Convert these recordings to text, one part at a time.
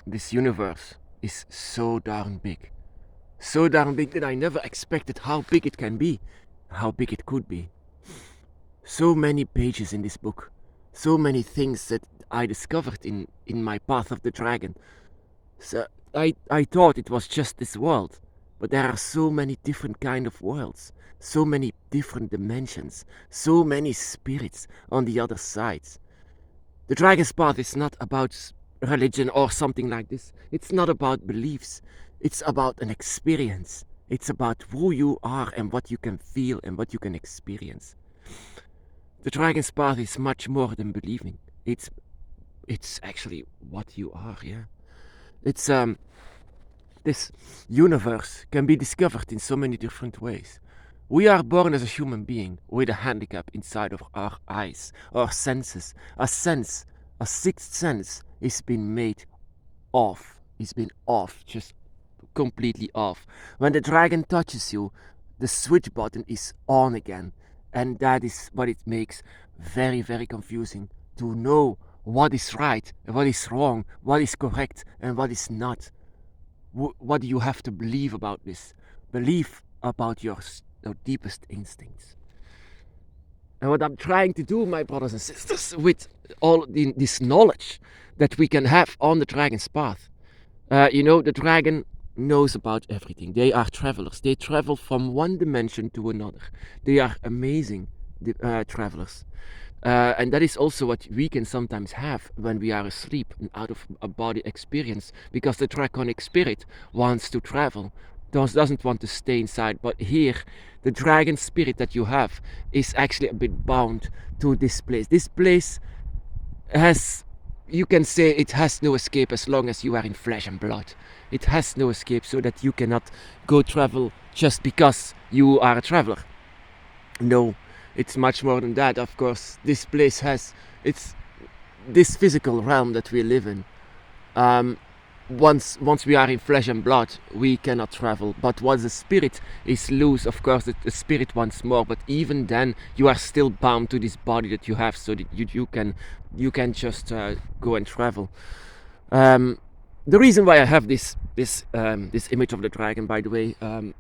this universe is so darn big. So darn big that I never expected how big it can be, how big it could be. So many pages in this book, so many things that I discovered in my path of the dragon. So I thought it was just this world, but there are so many different kind of worlds, so many different dimensions, so many spirits on the other side. The dragon's path is not about religion or something like this. It's not about beliefs. It's about an experience. It's about who you are and what you can feel and what you can experience. The dragon's path is much more than believing. It's actually what you are, yeah. It's this universe can be discovered in so many different ways. We are born as a human being with a handicap inside of our eyes, our senses. A sense, a sixth sense, is been made off. It's been off, just completely off. When the dragon touches you, the switch button is on again. And that is what it makes very, very confusing to know what is right and what is wrong, what is correct and what is not. What do you have to believe about this? Believe about your deepest instincts. And what I'm trying to do, my brothers and sisters, with all this knowledge that we can have on the dragon's path. The dragon knows about everything. They are travelers. They travel from one dimension to another. They are amazing travelers. And that is also what we can sometimes have when we are asleep and out of a body experience, because the draconic spirit wants to travel, doesn't want to stay inside. But here, the dragon spirit that you have is actually a bit bound to this place. This place has, you can say, it has no escape as long as you are in flesh and blood. It has no escape, so that you cannot go travel just because you are a traveler. No, it's much more than that. Of course, this place has, it's this physical realm that we live in. Once we are in flesh and blood, we cannot travel. But once the spirit is loose, of course, the spirit wants more. But even then, you are still bound to this body that you have, so that you can just go and travel. The reason why I have this image of the dragon, by the way,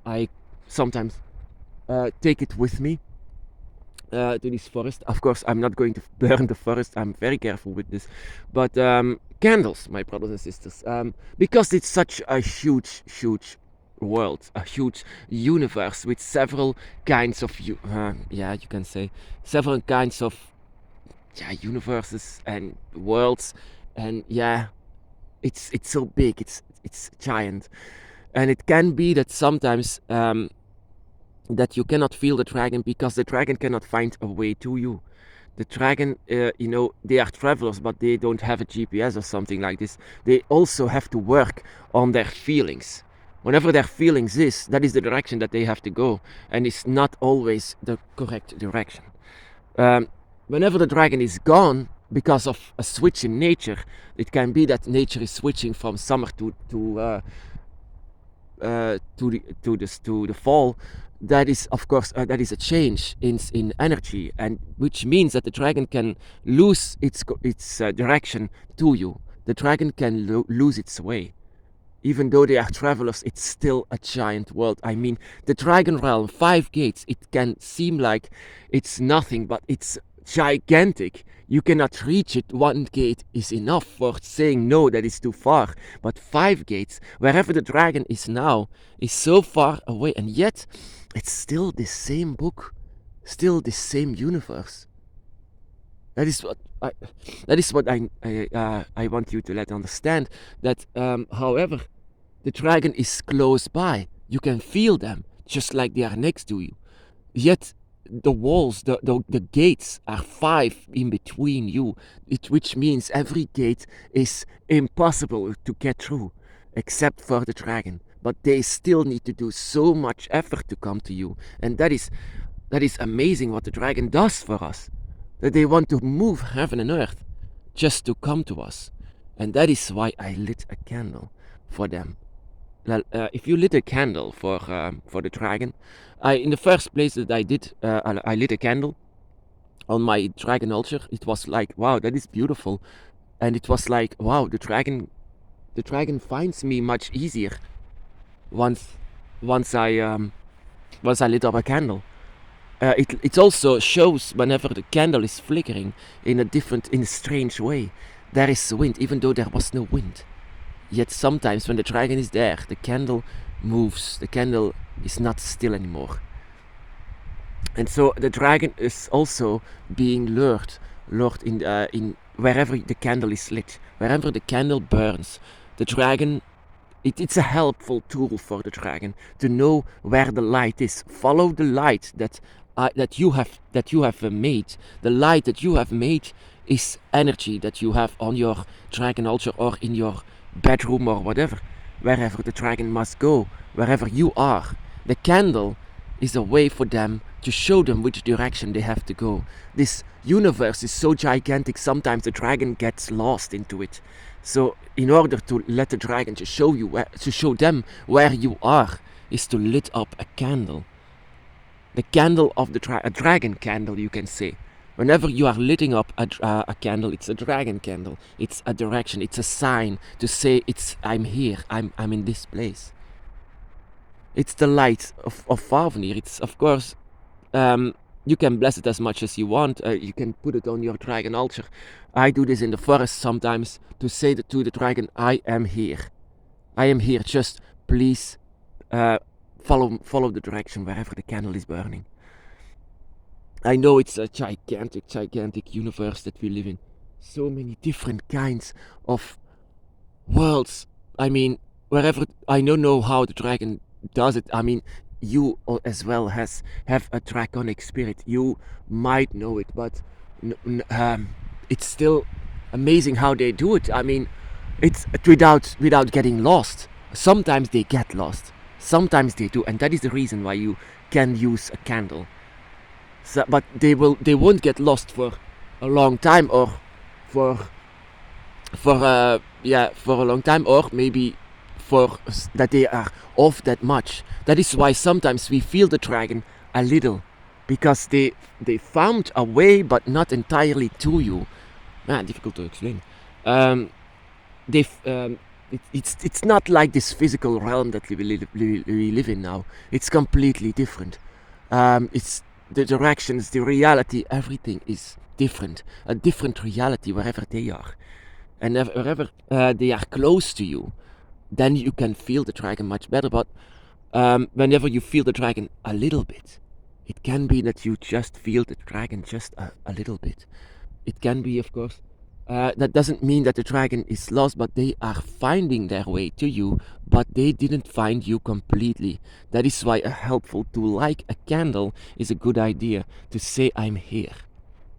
I sometimes take it with me to this forest. Of course, I'm not going to burn the forest. I'm very careful with this. But candles, my brothers and sisters, because it's such a huge world, a huge universe with several kinds of, you can say, several kinds of universes and worlds, and it's so big, it's giant, and it can be that sometimes that you cannot feel the dragon because the dragon cannot find a way to you. The dragon, they are travelers, but they don't have a GPS or something like this. They also have to work on their feelings. Whenever their feelings is, that is the direction that they have to go, and it's not always the correct direction. Whenever the dragon is gone, because of a switch in nature, it can be that nature is switching from summer to the fall. That is, of course, that is a change in energy, and which means that the dragon can lose its direction to you. The dragon can lose its way. Even though they are travelers, it's still a giant world. I mean, the dragon realm, 5 gates, it can seem like it's nothing, but it's gigantic. You cannot reach it. 1 gate is enough for saying no, that is too far. But 5 gates, wherever the dragon is now, is so far away, and yet it's still the same book, still the same universe. That is what I want you to let understand. That however, the dragon is close by. You can feel them, just like they are next to you. Yet the walls, the gates are 5 in between you, which means every gate is impossible to get through, except for the dragon. But they still need to do so much effort to come to you, and that is amazing what the dragon does for us. That they want to move heaven and earth just to come to us, and that is why I lit a candle for them. If you lit a candle for the dragon, in the first place that I did, I lit a candle on my dragon altar. It was like, wow, that is beautiful, and it was like, wow, the dragon the dragon finds me much easier once once I lit up a candle. It also shows whenever the candle is flickering in a strange way. There is wind, even though there was no wind. Yet sometimes when the dragon is there, the candle moves. The candle is not still anymore. And so the dragon is also being lured in wherever the candle is lit, wherever the candle burns. The dragon, it's a helpful tool for the dragon to know where the light is. Follow the light that you have made. The light that you have made is energy that you have on your dragon altar or in your bedroom or whatever. Wherever the dragon must go, wherever you are, the candle is a way for them to show them which direction they have to go. This universe is so gigantic, sometimes the dragon gets lost into it. So in order to let the dragon to show them where you are, is to lit up a candle. The candle of a dragon candle, you can say. Whenever you are lighting up a candle, it's a dragon candle. It's a direction. It's a sign to say I'm here. I'm in this place. It's the light of Favnir. It's, of course, you can bless it as much as you want. You can put it on your dragon altar. I do this in the forest sometimes to say to the dragon, I am here. I am here. Just please follow the direction wherever the candle is burning. I know it's a gigantic universe that we live in. So many different kinds of worlds. I mean, wherever, I don't know how the dragon does it. I mean, you as well have a draconic spirit. You might know it, but it's still amazing how they do it. I mean, it's without getting lost. Sometimes they get lost. Sometimes they do, and that is the reason why you can use a candle. So, but they won't get lost for a long time, or for a long time, or maybe for that they are off that much. That is why sometimes we feel the dragon a little, because they found a way, but not entirely to you. Difficult to explain. It's not like this physical realm that we live in now. It's completely different. It's the directions, the reality, everything is different. A different reality wherever they are. And wherever they are close to you, then you can feel the dragon much better. But whenever you feel the dragon a little bit, it can be that you just feel the dragon just a little bit. It can be, of course, that doesn't mean that the dragon is lost, but they are finding their way to you, but they didn't find you completely. That is why a helpful tool like a candle is a good idea, to say I'm here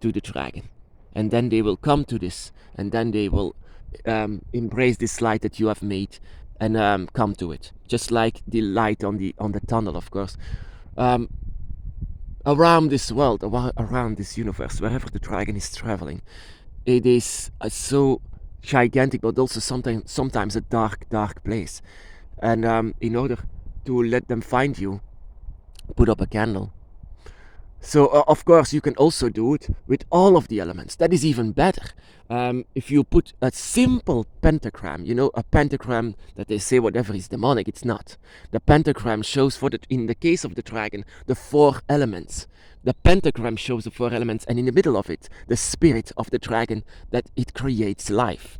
to the dragon. And then they will come to this, and then they will embrace this light that you have made and come to it. Just like the light on the tunnel, of course. Around this world, around this universe, wherever the dragon is traveling, it is so gigantic, but also sometimes a dark place. And in order to let them find you, put up a candle. So of course you can also do it with all of the elements. That is even better. If you put a simple pentagram, a pentagram that they say whatever is demonic, it's not. The pentagram shows, in the case of the dragon, the 4 elements. The pentagram shows the 4 elements, and in the middle of it, the spirit of the dragon, that it creates life.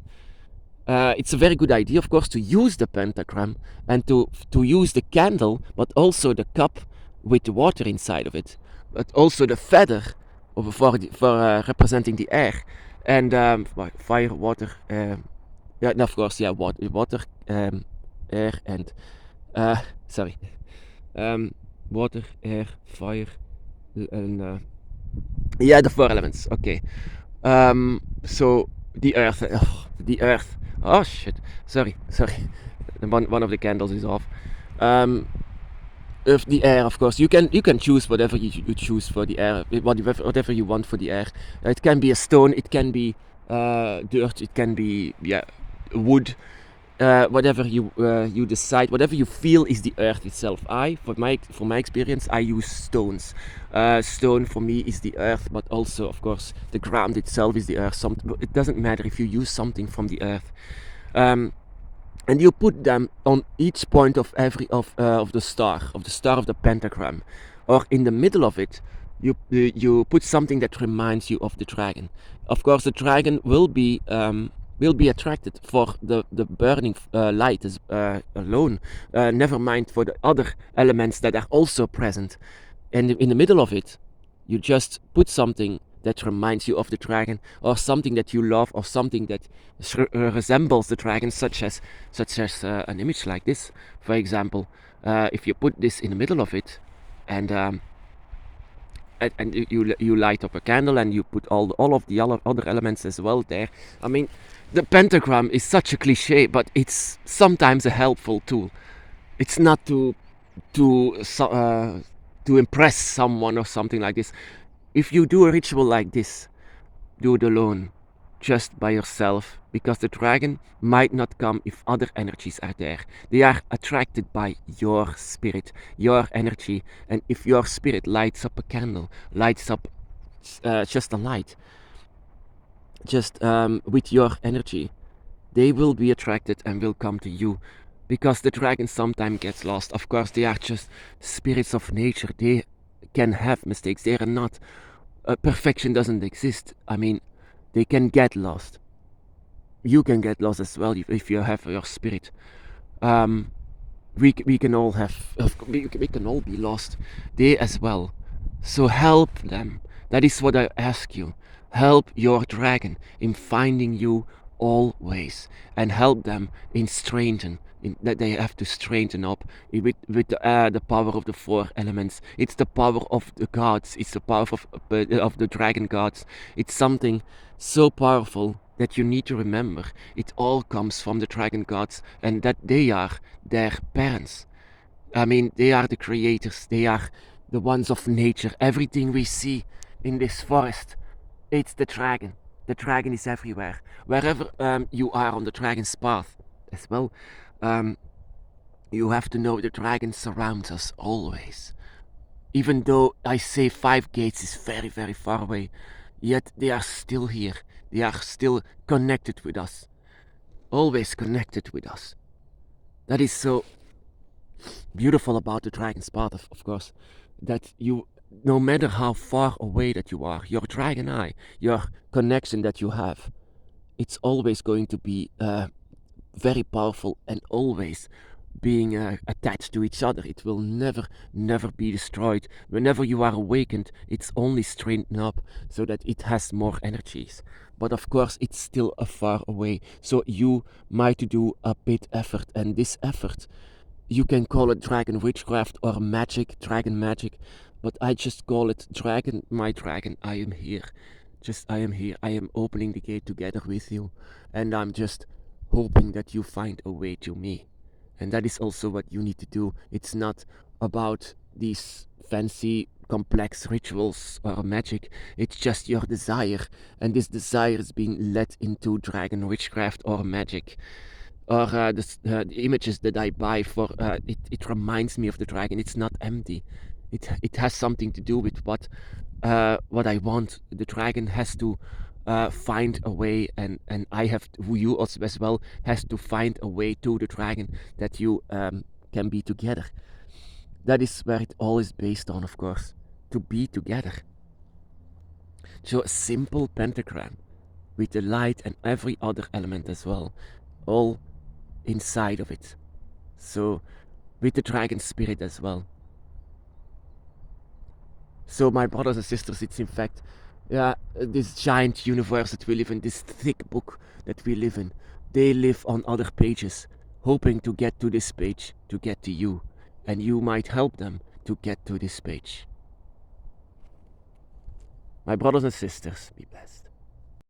It's a very good idea, of course, to use the pentagram and to use the candle, but also the cup with the water inside of it, but also the feather for representing the air, and fire, water, and of course, water, air, and water, air, fire, and the 4 elements. Okay, so the earth. Oh shit! Sorry. One of the candles is off. The air, of course, you can choose whatever you choose for the air, whatever you want for the air. It can be a stone, it can be dirt, it can be wood, whatever you decide, whatever you feel is the earth itself. For my experience, I use stones. Stone for me is the earth, but also, of course, the ground itself is the earth. It doesn't matter if you use something from the earth. and you put them on each point of every of the star of the pentagram, or in the middle of it. You put something that reminds you of the dragon. Of course, the dragon will be attracted for the burning light alone. Never mind for the other elements that are also present. And in the middle of it, you just put something that reminds you of the dragon, or something that you love, or something that resembles the dragon, such as an image like this, for example. If you put this in the middle of it, and you light up a candle, and you put all of the other elements as well there. I mean, the pentagram is such a cliche, but it's sometimes a helpful tool. It's not to impress someone or something like this. If you do a ritual like this, do it alone, just by yourself, because the dragon might not come if other energies are there. They are attracted by your spirit, your energy, and if your spirit lights up a candle, lights up just a light, just with your energy, they will be attracted and will come to you. Because the dragon sometimes gets lost. Of course, they are just spirits of nature. They can have mistakes. They are not. Perfection doesn't exist. I mean, they can get lost. You can get lost as well if you have your spirit. We can all we can all be lost. They as well. So help them. That is what I ask you. Help your dragon in finding you always, and help them in strengthen. That they have to strengthen up with the power of the four elements. It's the power of the gods. It's the power of the dragon gods. It's something so powerful that you need to remember. It all comes from the dragon gods, and that they are their parents. I mean, they are the creators. They are the ones of nature. Everything we see in this forest, it's the dragon. The dragon is everywhere. Wherever you are on the dragon's path as well, you have to know the dragon surrounds us always. Even though I say 5 gates is very, very far away, yet they are still here. They are still connected with us. Always connected with us. That is so beautiful about the dragon's path, of course, that you, no matter how far away that you are, your dragon eye, your connection that you have, it's always going to be very powerful, and always being attached to each other. It will never be destroyed. Whenever you are awakened, it's only strengthened up so that it has more energies. But of course, it's still a far away. So you might do a bit effort, and this effort, you can call it dragon witchcraft or magic, dragon magic, but I just call it dragon, my dragon. I am here. I am here. I am opening the gate together with you, and I'm just hoping that you find a way to me. And that is also what you need to do. It's not about these fancy, complex rituals or magic. It's just your desire, and this desire is being led into dragon witchcraft or magic. Or the images that I buy for it reminds me of the dragon. It's not empty. It has something to do with what I want. The dragon has to find a way, and I have to, you also as well has to find a way to the dragon, that you can be together. That is where it all is based on, of course, to be together. So a simple pentagram with the light and every other element as well, all inside of it. So with the dragon spirit as well. So my brothers and sisters, it's in fact this giant universe that we live in, this thick book that we live in. They live on other pages, hoping to get to this page, to get to you, and you might help them to get to this page. My brothers and sisters, be blessed.